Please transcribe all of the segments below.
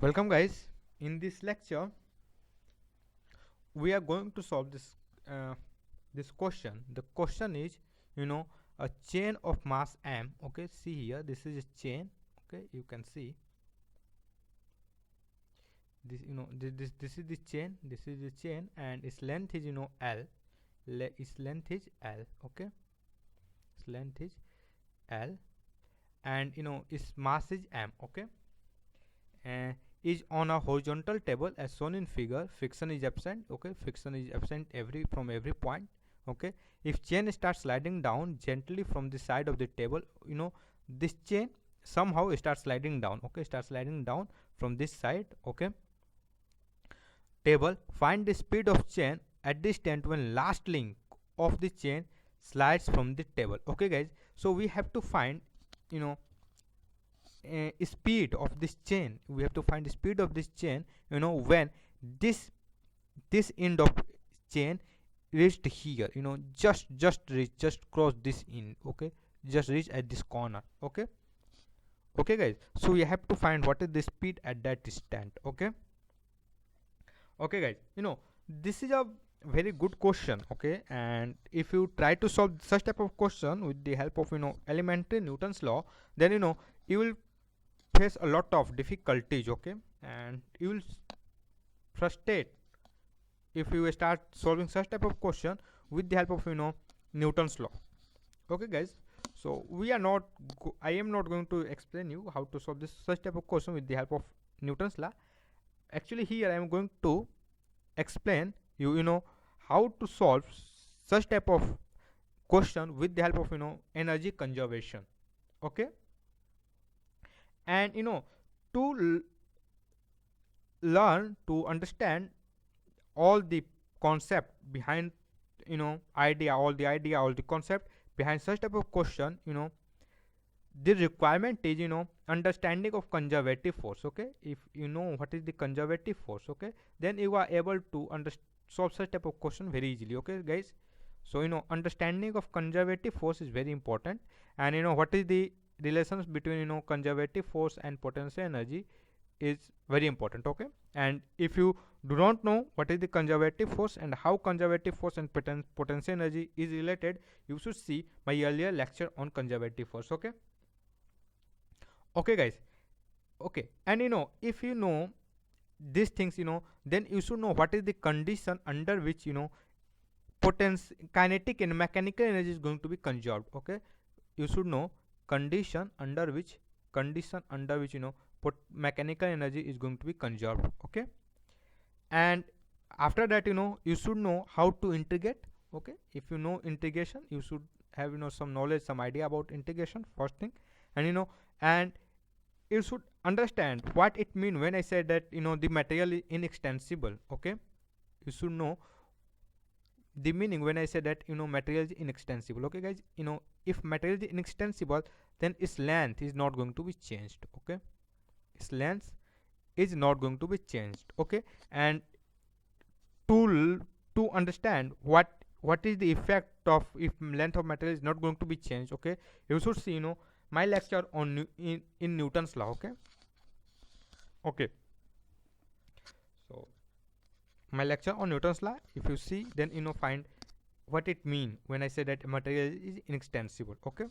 Welcome guys. In this lecture we are going to solve this question. The question is, a chain of mass m. Okay, see here, this is a chain. Okay, you can see this, this is the chain, and its length is l. Its length is l. Okay, its length is l, and its mass is m. Okay, and is on a horizontal table as shown in figure. Friction is absent. Okay, friction is absent from every point. Okay, if chain starts sliding down gently from the side of the table, this chain somehow starts sliding down. Okay, starts sliding down from this side. Okay, table, find the speed of chain at this instant when last link of the chain slides from the table. Okay guys, so we have to find you know speed of this chain. We have to find the speed of this chain when this this end of chain reached here, just cross this in. Okay, just reach at this corner. Okay, okay guys, so we have to find what is the speed at that instant. Okay, okay guys, this is a very good question. Okay, and if you try to solve such type of question with the help of elementary Newton's law, then you will face a lot of difficulties. Okay, and you will frustrate if you start solving such type of question with the help of Newton's law. Okay guys, so we are not I am not going to explain you how to solve this such type of question with the help of Newton's law. Actually here I am going to explain you how to solve such type of question with the help of energy conservation. Okay, and to learn to understand all the concept behind all the concept behind such type of question, the requirement is understanding of conservative force. Okay, if you know what is the conservative force, okay, then you are able to solve such type of question very easily. Okay guys, so understanding of conservative force is very important, and what is the relations between conservative force and potential energy is very important. Okay, and if you do not know what is the conservative force and how conservative force and potential energy is related, you should see my earlier lecture on conservative force. Okay, okay guys, okay, and if you know these things, then you should know what is the condition under which kinetic and mechanical energy is going to be conserved. Okay, you should know condition under which mechanical energy is going to be conserved. Okay, and after that you should know how to integrate. Okay, if you know integration, you should have some knowledge, some idea about integration first thing, and and you should understand what it means when I say that the material is inextensible. Okay, you should know the meaning when I say that material is inextensible. Okay guys, if material is inextensible, then its length is not going to be changed. Okay, its length is not going to be changed. Okay, and to understand what is the effect of if length of material is not going to be changed. Okay, you should see my lecture on in Newton's law. Okay, okay, so my lecture on Newton's law, if you see, then find what it mean when I say that material is inextensible. Okay,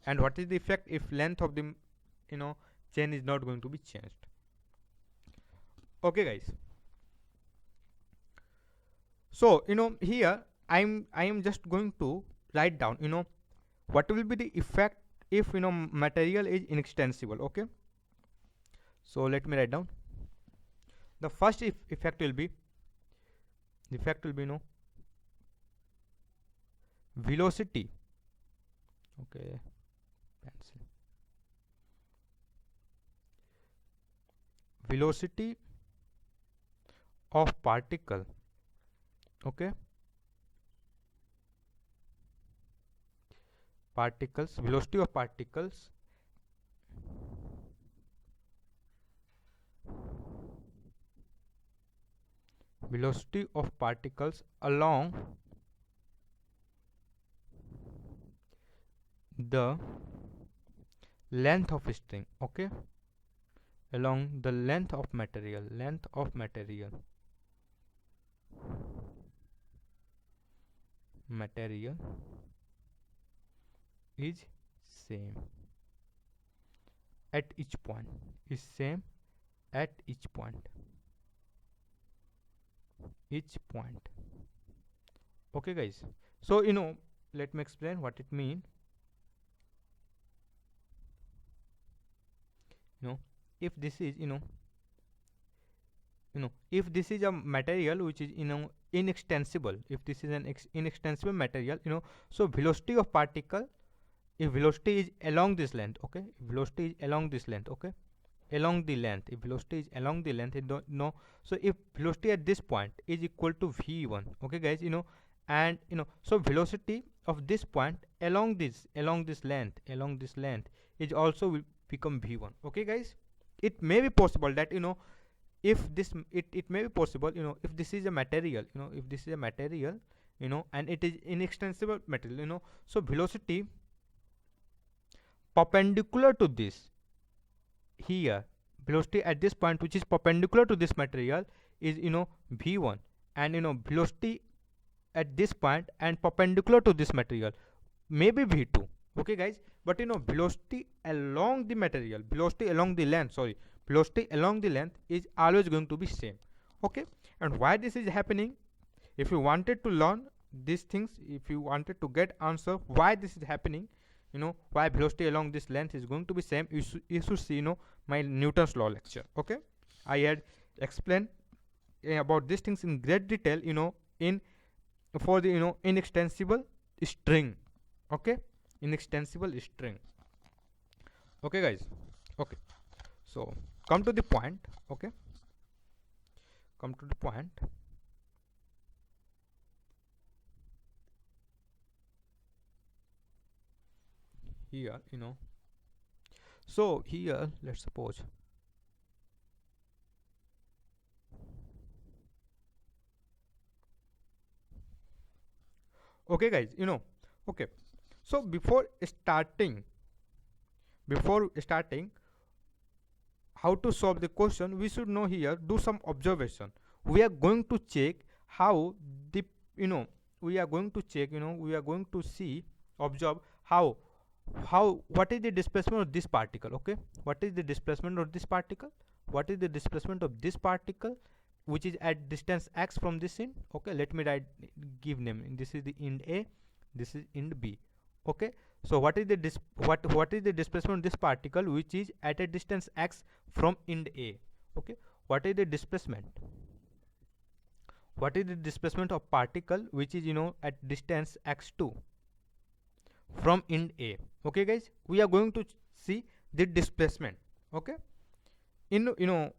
and what is the effect if length of the chain is not going to be changed. Okay guys, so here I am just going to write down what will be the effect if material is inextensible. Okay, so let me write down. The first effect will be velocity. Okay, pencil. Velocity of particle. Okay, velocity of particles along the length of string. Okay, along the length of material, length of material, material is same at each point, is same at each point, each point. Okay guys, so let me explain what it means. you know if this is if this is a material which is inextensible, if this is an inextensible material, so velocity of particle, if velocity is along this length, okay, if velocity is along this length, okay, along the length, if velocity is along the length, you don't know, so if velocity at this point is equal to v1, okay guys, and so velocity of this point along this length is also will become v1, okay guys. It may be possible that if this it may be possible, if this is a material, if this is a material, and it is inextensible material, so velocity perpendicular to this here, velocity at this point which is perpendicular to this material is v1, and velocity at this point and perpendicular to this material maybe v2, okay guys. But velocity along the material, velocity along the length, sorry, velocity along the length is always going to be same, okay. And why this is happening, if you wanted to learn these things, if you wanted to get answer why this is happening, why velocity along this length is going to be same, you should see my Newton's law lecture, okay. I had explained about these things in great detail, in for the inextensible string, okay, inextensible string, okay guys. Okay, so come to the point, okay, come to the point. Here so here let's suppose, okay guys, okay, so before starting how to solve the question, we should know here, do some observation. We are going to check how the we are going to check, we are going to see, observe how what is the displacement of this particle, okay, what is the displacement of this particle, what is the displacement of this particle which is at distance x from this end, okay. Let me write, give name, this is the end A, this is end B, okay. So what is the what is the displacement of this particle which is at a distance x from end A, okay. What is the displacement, what is the displacement of particle which is at distance x2 from end A, okay guys. We are going to see the displacement, okay, in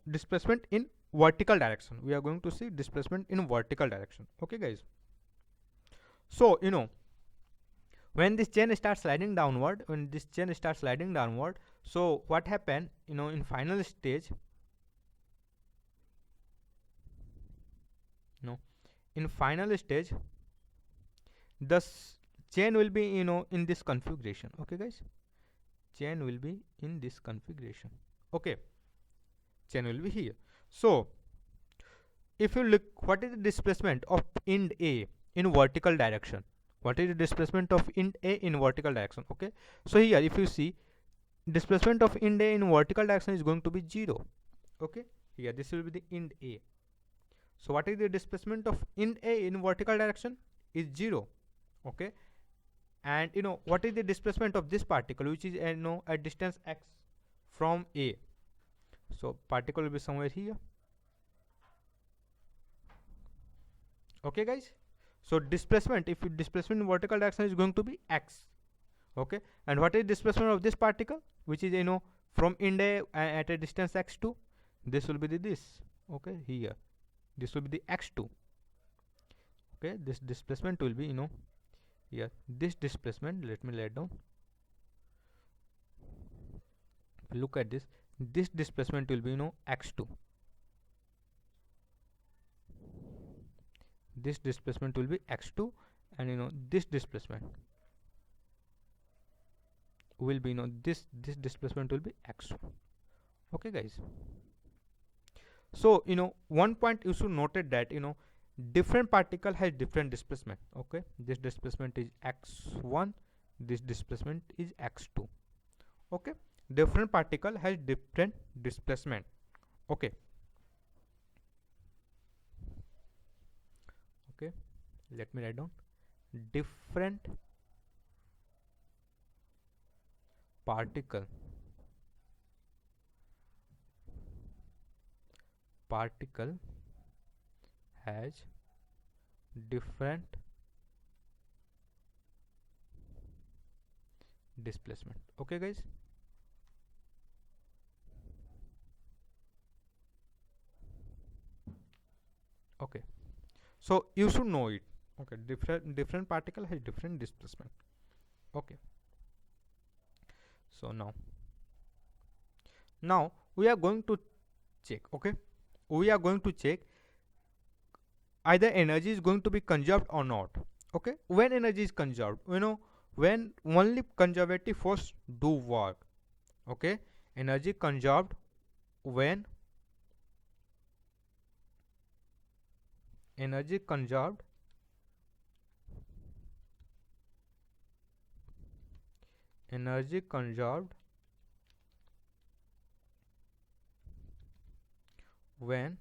displacement in vertical direction. We are going to see displacement in vertical direction, okay guys. So when this chain starts sliding downward, so what happened, in final stage, in final stage the chain will be in this configuration, okay guys. Chain will be in this configuration, okay, chain will be here. So if you look, what is the displacement of end A in vertical direction, what is the displacement of end A in vertical direction, okay. So here if you see, displacement of end A in vertical direction is going to be 0, okay. Here this will be the end A. So what is the displacement of end A in vertical direction is 0, okay. And what is the displacement of this particle which is at distance x from A, so particle will be somewhere here, okay guys. So displacement, if displacement in vertical direction is going to be x, okay. And what is displacement of this particle which is from end A at a distance x2, this will be this, okay. Here this will be the x2, okay. This displacement will be here, this displacement, let me write down, look at this displacement will be x2, this displacement will be x2, and this displacement will be this displacement will be x1, Okay guys, so one point you should note it that different particle has different displacement. Okay, this displacement is x1, this displacement is x2. Okay, different particle has different displacement. Okay, okay, let me write down different particle particle has different displacement. Okay guys, okay, so you should know it. Okay, different particle has different displacement. Okay, so now we are going to check. Okay, we are going to check either energy is going to be conserved or not. Okay, when energy is conserved, when only conservative force do work. Okay, energy conserved when energy conserved energy conserved when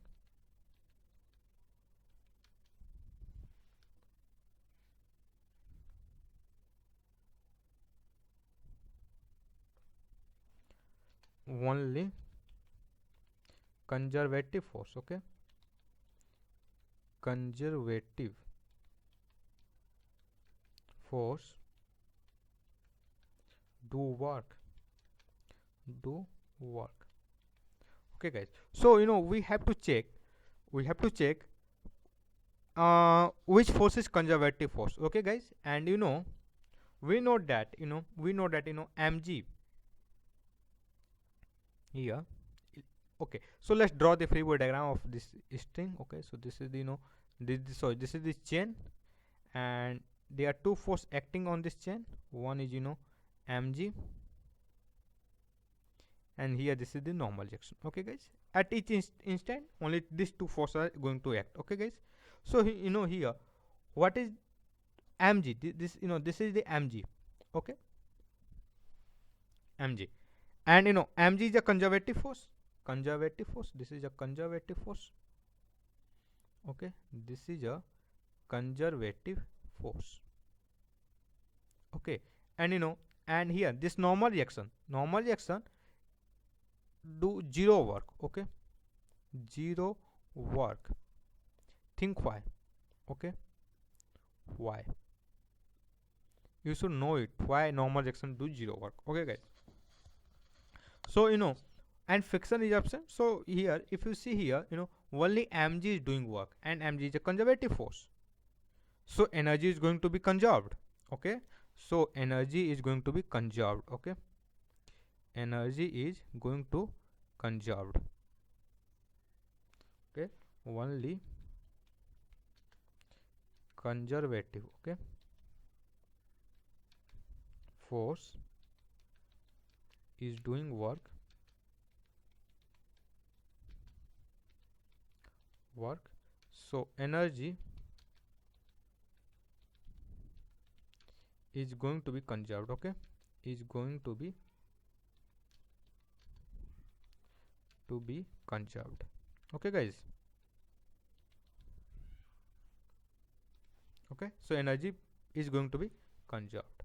only conservative force. Okay, conservative force do work do work. Okay guys, so we have to check which force is conservative force. Okay guys, and we know that mg here. Okay, so let's draw the free body diagram of this string. Okay, so this is the this is the chain, and there are two force acting on this chain. One is mg, and here this is the normal reaction. Okay guys, at each instant only these two forces are going to act. Okay guys, so here what is mg? This this is the mg. Okay, mg, and mg is a conservative force. This is a conservative force. Okay, this is a conservative force. Okay, and and here this normal reaction do zero work. Okay, zero work. Think why? Okay, why? You should know it. Why normal reaction do zero work? Okay guys, so and friction is absent. So here if you see here, only mg is doing work, and mg is a conservative force, so energy is going to be conserved. Okay, so energy is going to be conserved. Okay, energy is going to conserved. Okay, only conservative. Okay, force is doing work so energy is going to be conserved. Okay, is going to be conserved. Okay guys, okay, so energy is going to be conserved.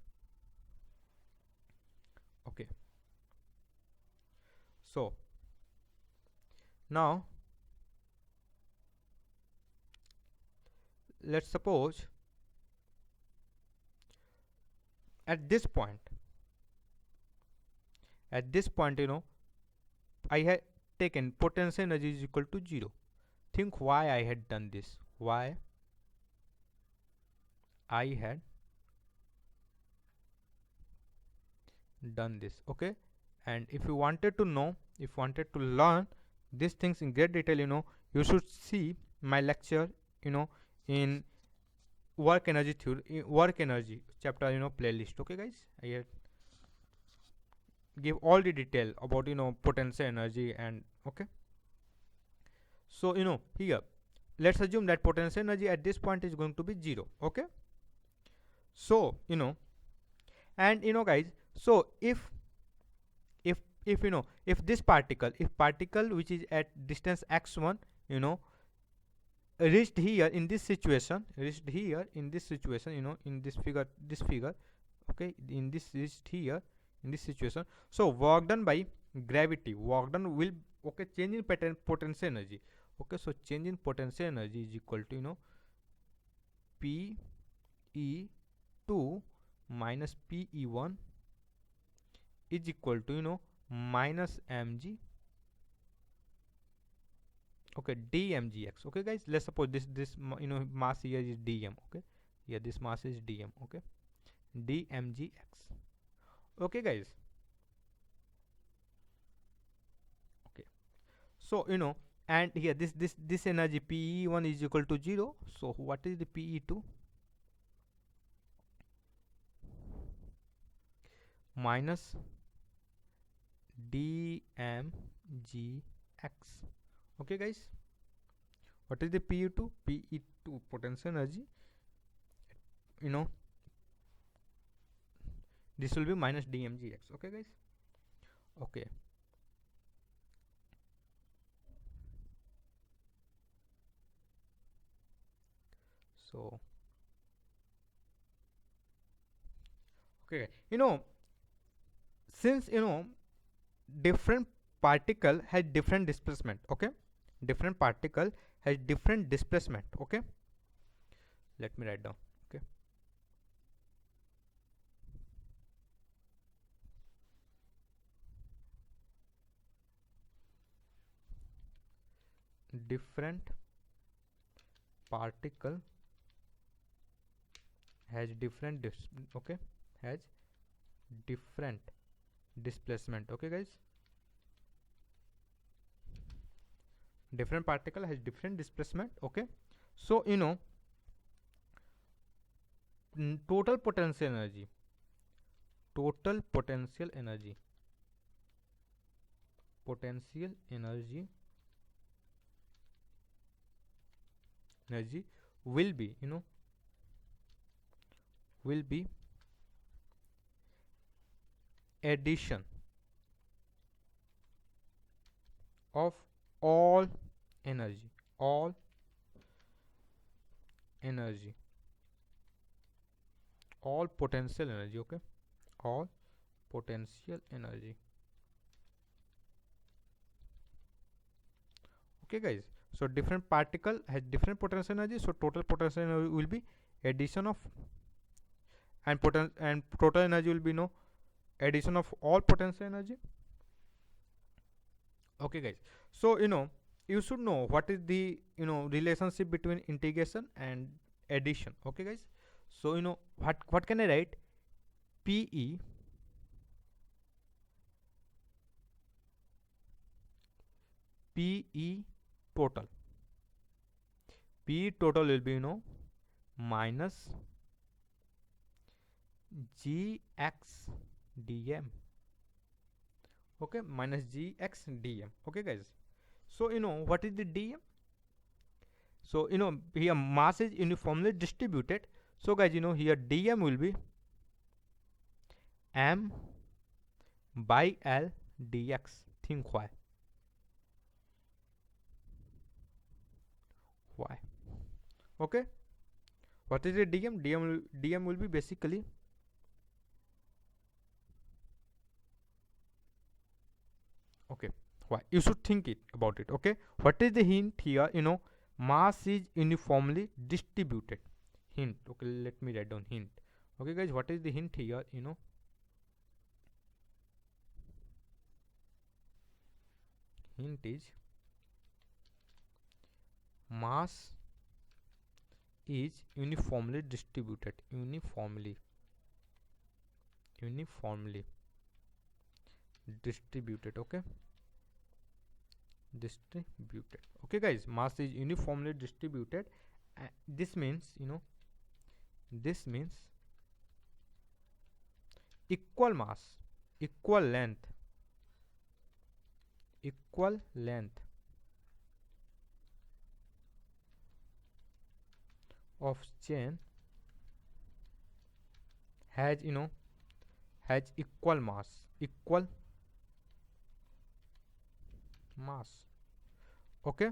Okay, so now let's suppose at this point I had taken potential energy is equal to 0. Think why I had done this. Why I had done this. Okay, and if you wanted to know, if you wanted to learn these things in great detail, you should see my lecture in work energy theory, work energy chapter playlist. Okay guys, I had give all the detail about potential energy. And okay, so here let's assume that potential energy at this point is going to be 0. Okay, so and guys, so if if this particle, if particle which is at distance x1 you know reached here in this situation, reached here in this situation, in this figure, okay, in this reached here in this situation, so work done by gravity, work done will, okay, change in pattern potential energy. Okay, so change in potential energy is equal to pe2 minus pe1 is equal to minus mg, okay, dmgx. Okay guys, let's suppose this mass here is dm. Okay, here this mass is dm. Okay, dmgx. Okay guys, okay, so and here this energy pe1 is equal to 0. So what is the pe2? Minus dmgx. Okay guys, what is the pe2? Pe2 potential energy, this will be minus dmgx. Okay guys, okay, so okay, since different particle has different displacement. Okay, different particle has different displacement. Okay, let me write down. Okay, different particle has different okay, has different displacement. Okay guys, different particle has different displacement. Okay, so total potential energy, total potential energy, potential energy will be will be addition of all energy, all energy, all potential energy. Okay, all potential energy. Okay guys, so different particle has different potential energy, so total potential energy will be addition of, and total energy will be addition of all potential energy. Okay guys, so you should know what is the relationship between integration and addition. Okay guys, so what can I write? pe pe total, pe total will be minus gx dm. Okay, minus gx dm. Okay guys, so what is the dm? So here mass is uniformly distributed, so guys here dm will be m by l dx. Think why? Okay, what is the dm? Dm will be basically okay, why you should think it about it. Okay, what is the hint here? Mass is uniformly distributed. Hint. Okay, let me write down hint. Okay guys, what is the hint here? Hint is mass is uniformly distributed, uniformly distributed. Okay, distributed. Okay guys, mass is uniformly distributed. This means this means equal mass, equal length, equal length of chain has has equal mass. Okay,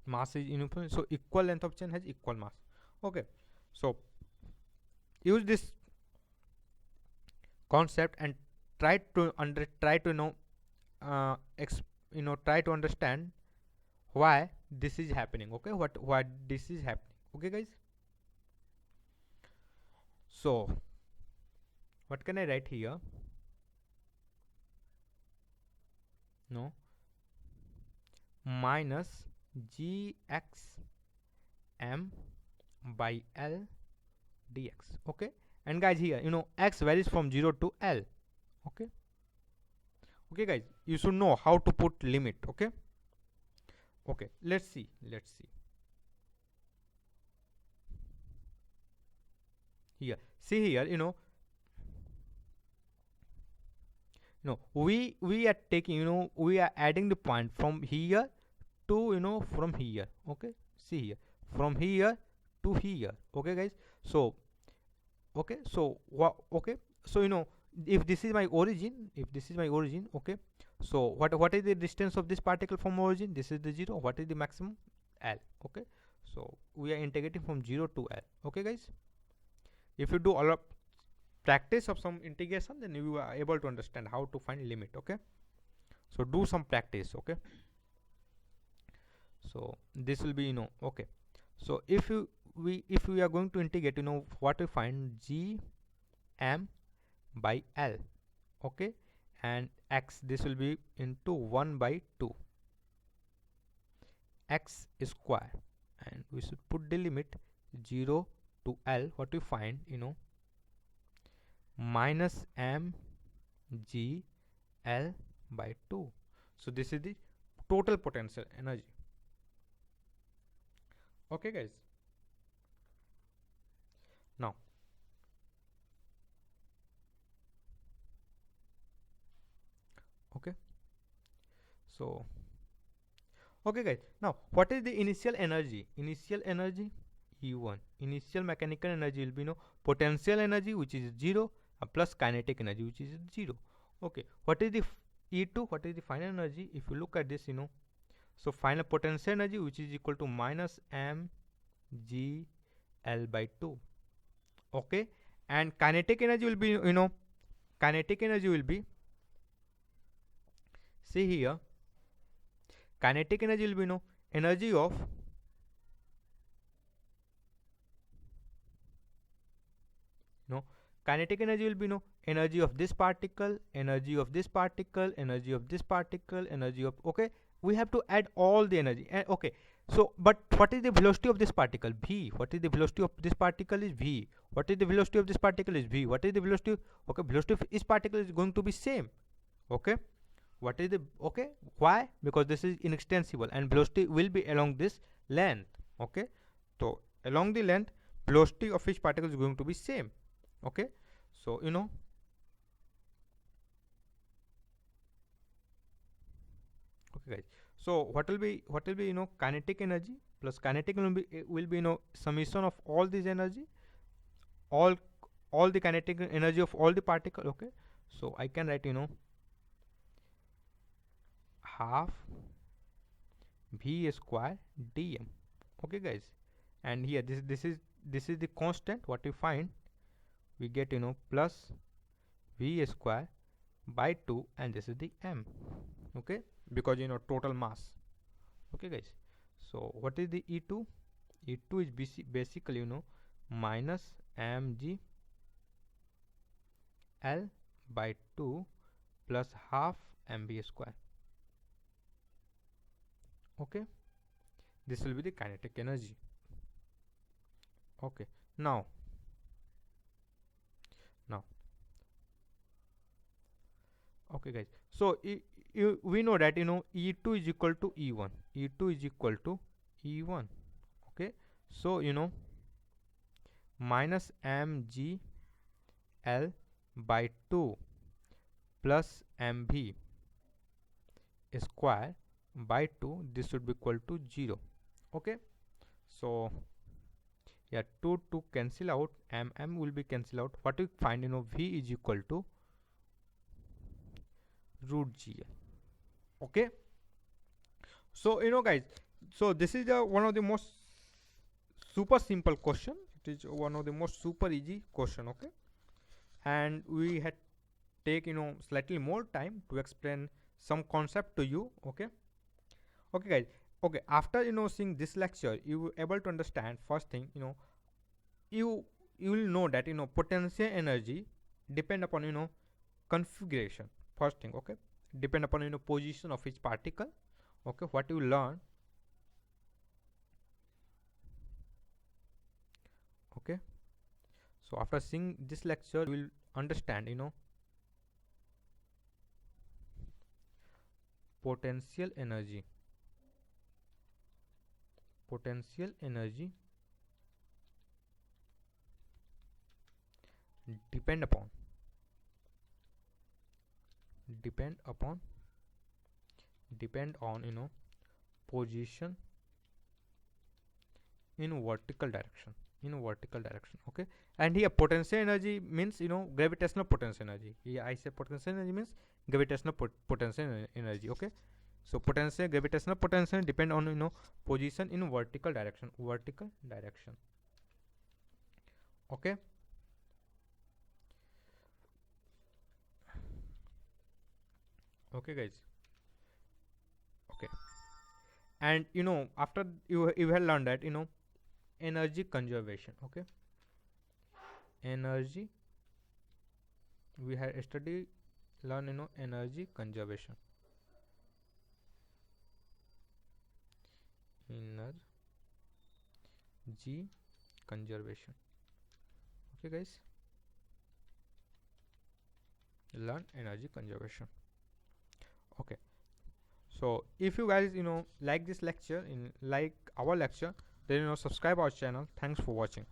mass is uniform, so equal length of chain has equal mass. Okay, so use this concept and try to uh, ex, try to understand why this is happening. Okay, what this is happening. Okay guys, so what can I write here? No, minus gx m by l dx. Okay, and guys, here x varies from 0 to l. Okay, okay guys, you should know how to put limit. Okay, okay, let's see here. See here, we are taking, we are adding the point from here to, from here. Okay, see here, from here to here. Okay guys, so okay, so what? Okay, so if this is my origin, okay, so what is the distance of this particle from origin? This is the 0. What is the maximum? L. Okay, so we are integrating from 0 to L. Okay guys, if you do a lot practice of some integration, then you are able to understand how to find limit. Okay, so do some practice. Okay, so this will be, okay, so if we are going to integrate, what we find, g m by l. Okay, and x, this will be into 1 by 2 x square, and we should put the limit 0 to l. What we find, minus m g l by 2. So this is the total potential energy. Okay guys, now okay, so okay guys, now what is the initial energy? E1. Initial mechanical energy will be potential energy, which is 0, plus kinetic energy, which is 0. Okay, what is the E2? What is the final energy? If you look at this, so final potential energy, which is equal to minus m g l by 2. Okay, and kinetic energy will be, see here, kinetic energy will be, energy of kinetic energy will be, energy of this particle, energy of this particle, energy of this particle, energy of, okay, we have to add all the energy. And okay, so but what is the velocity of this particle? V. What is the velocity of this particle? Is v. What is the velocity of this particle? Is v. What is the velocity? Okay, velocity of this particle is going to be same. Okay, what is the, okay, why? Because this is inextensible and velocity will be along this length. Okay, so along the length, velocity of each particle is going to be same. Okay, so okay guys, so what will be, kinetic energy plus kinetic will be summation of all this energy, all the kinetic energy of all the particle. Okay, so I can write, half v square dm. Okay guys, and here this is the constant. What we find, we get, plus v square by 2, and this is the m. Okay, because total mass. Okay guys, so what is the E2? E2 is basically, minus mg l by 2 plus half mv square. Okay, this will be the kinetic energy. Okay, now okay guys, so we know that, E2 is equal to E1. E2 is equal to E1. Okay, so minus mg l by 2 plus mv square by 2, this should be equal to 0. Okay, so yeah, 2 to cancel out, m will be cancel out. What we find, v is equal to root g. Okay, so guys, so this is the one of the most super simple question. It is one of the most super easy question. Okay, and we had take slightly more time to explain some concept to you. Okay, okay guys. Okay, after seeing this lecture, you will able to understand first thing, you you will know that potential energy depend upon configuration. First thing, okay, depend upon position of each particle. Okay, what you learn. Okay, so after seeing this lecture, you will understand potential energy. Potential energy depend upon depend upon depend on position in vertical direction. Okay, and here potential energy means gravitational potential energy. Here I say potential energy means gravitational potential energy. Okay, so potential gravitational potential depend on position in vertical direction. Okay, okay guys. Okay, and after you have learned that energy conservation. Okay, energy, we have studied, learn energy conservation. Energy conservation. Okay guys, learn energy conservation. Okay, so if you guys like this lecture, in like our lecture, then subscribe our channel. Thanks for watching.